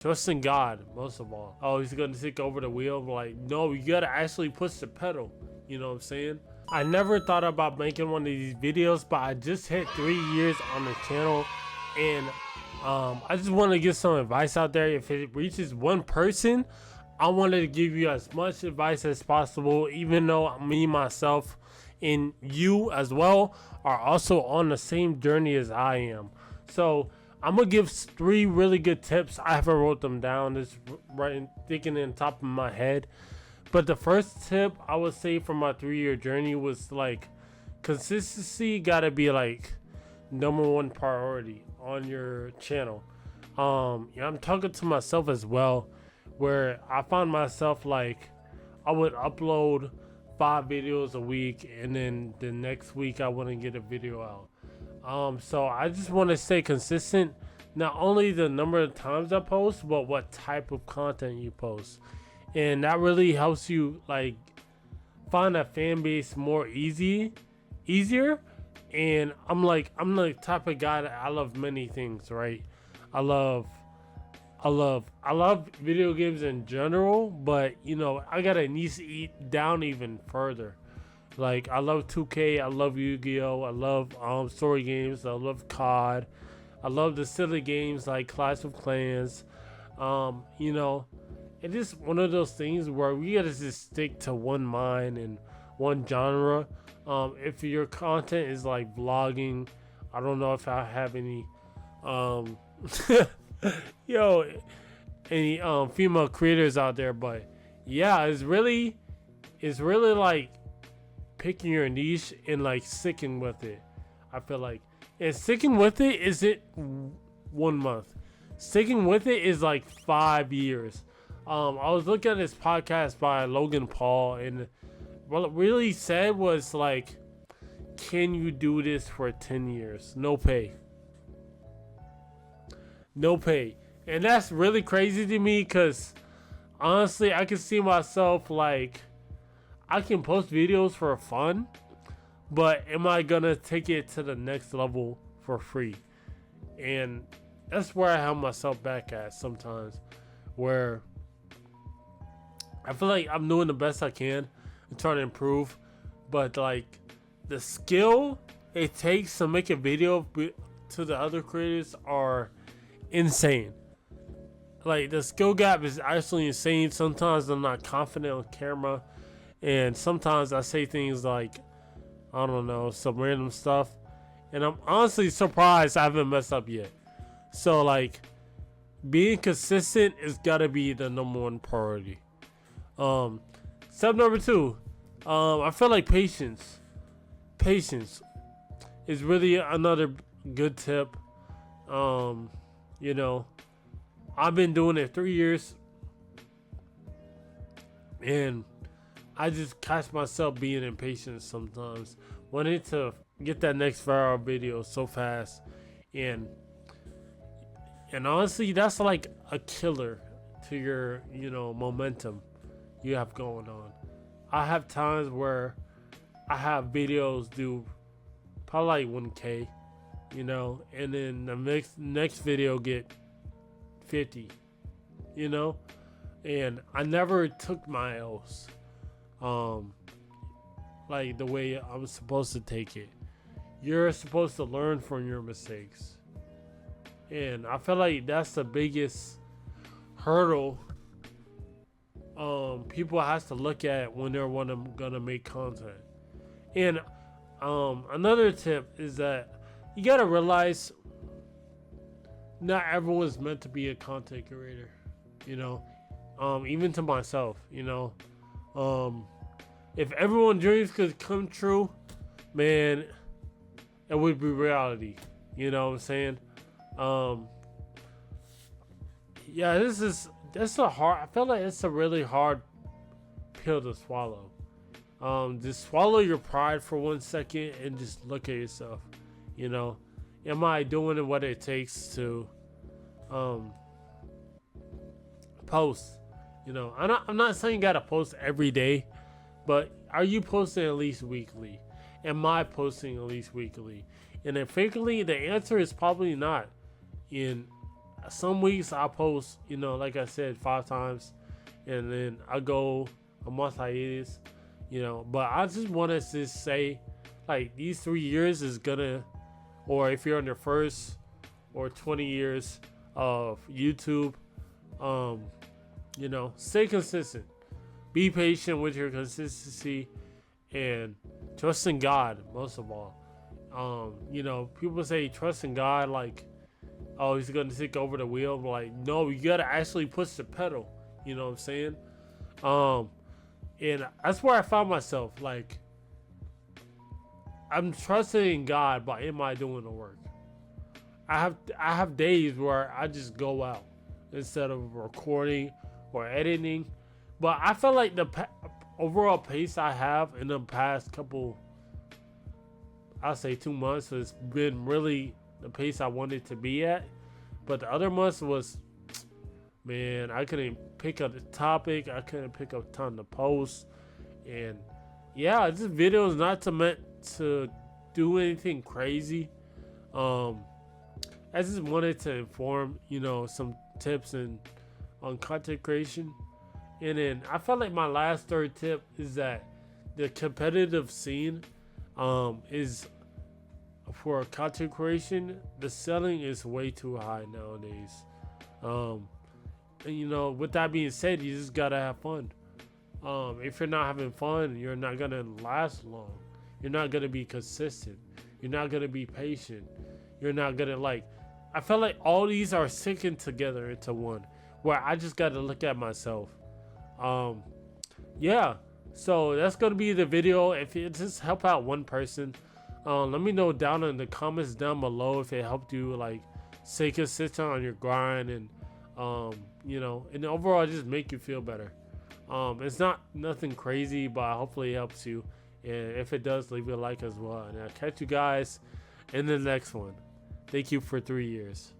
Trust in God, most of all. Oh, he's gonna take over the wheel. Like, no, you gotta actually push the pedal. You know what I'm saying? I never thought about making one of these videos, but I just hit 3 years on the channel, and I just want to get some advice out there. If it reaches one person, I wanted to give you as much advice as possible, even though me, myself, and you as well are also on the same journey as I am. So I'm gonna give 3 really good tips. I haven't wrote them down, just right thinking in the top of my head. But the first tip I would say from my 3-year journey was like, consistency gotta be like #1 priority on your channel. Yeah, I'm talking to myself as well, where I found myself like I would upload 5 videos a week, and then the next week I wouldn't get a video out. So I just want to stay consistent, not only the number of times I post, but what type of content you post. And that really helps you like find a fan base more easier. And I'm the type of guy that I love many things, right? I love video games in general, but you know, I gotta eat down even further. Like, I love 2K, I love Yu-Gi-Oh, I love story games, I love COD, I love the silly games like Clash of Clans. You know, it's just one of those things where we gotta just stick to one mind and one genre. If your content is like vlogging, I don't know if I have any any female creators out there, but yeah, it's really like picking your niche and like sticking with it. I feel like, and sticking with it isn't 1 month. Sticking with it is like 5 years. I was looking at this podcast by Logan Paul, and what it really said was like, can you do this for 10 years? No pay. No pay. And that's really crazy to me, because honestly, I can see myself like, I can post videos for fun, but am I gonna take it to the next level for free? And that's where I have myself back at sometimes, where I feel like I'm doing the best I can and trying to improve, but like the skill it takes to make a video to the other creators are insane. Like, the skill gap is actually insane. Sometimes I'm not confident on camera, and sometimes I say things like, I don't know, some random stuff, and I'm honestly surprised I haven't messed up yet. So like, being consistent is gotta be the #1 priority. Step number 2, I feel like patience is really another good tip. You know, I've been doing it 3 years, and I just catch myself being impatient sometimes, wanting to get that next viral video so fast, and honestly, that's like a killer to your, you know, momentum you have going on. I have times where I have videos do probably like 1K, you know, and then the next video get 50, you know, and I never took my L's like the way I'm supposed to take it. You're supposed to learn from your mistakes, and I feel like that's the biggest hurdle people has to look at when they're gonna make content. And another tip is that you gotta realize not everyone's meant to be a content creator, you know. Even to myself, you know, if everyone's dreams could come true, man, it would be reality, you know what I'm saying? Yeah, that's a hard, I feel like it's a really hard pill to swallow. Just swallow your pride for 1 second and just look at yourself, you know. Am I doing what it takes to post? You know, I'm not saying you gotta post every day, but are you posting at least weekly? Am I posting at least weekly? And if frequently, the answer is probably not. And some weeks I post, you know, like I said, 5 times, and then I go a month hiatus, you know. But I just want to say, like, these 3 years is gonna, or if you're in the first or 20 years of YouTube, you know, stay consistent, be patient with your consistency, and trust in God most of all. You know, people say trust in God, like, oh, he's gonna take over the wheel. But like, no, you gotta actually push the pedal. You know what I'm saying? And that's where I found myself. Like, I'm trusting in God, but am I doing the work? I have days where I just go out instead of recording or editing. But I feel like the overall pace I have in the past couple, I'll say 2 months, has been really the pace I wanted to be at. But the other months was, man, I couldn't pick up the topic. I couldn't pick up time to post. And yeah, this video is not meant to do anything crazy. I just wanted to inform, you know, some tips on content creation. And then I felt like my last third tip is that the competitive scene is, for content creation, the selling is way too high nowadays. And you know, with that being said, you just gotta have fun. If you're not having fun, you're not gonna last long. You're not gonna be consistent. You're not gonna be patient. You're not gonna, like, I feel like all these are sinking together into one, where I just gotta look at myself. Yeah, so that's gonna be the video. If it just help out one person, let me know down in the comments down below if it helped you, like, stay consistent on your grind, and you know, and overall just make you feel better. It's not nothing crazy, but hopefully it helps you. And if it does, leave a like as well. And I'll catch you guys in the next one. Thank you for 3 years.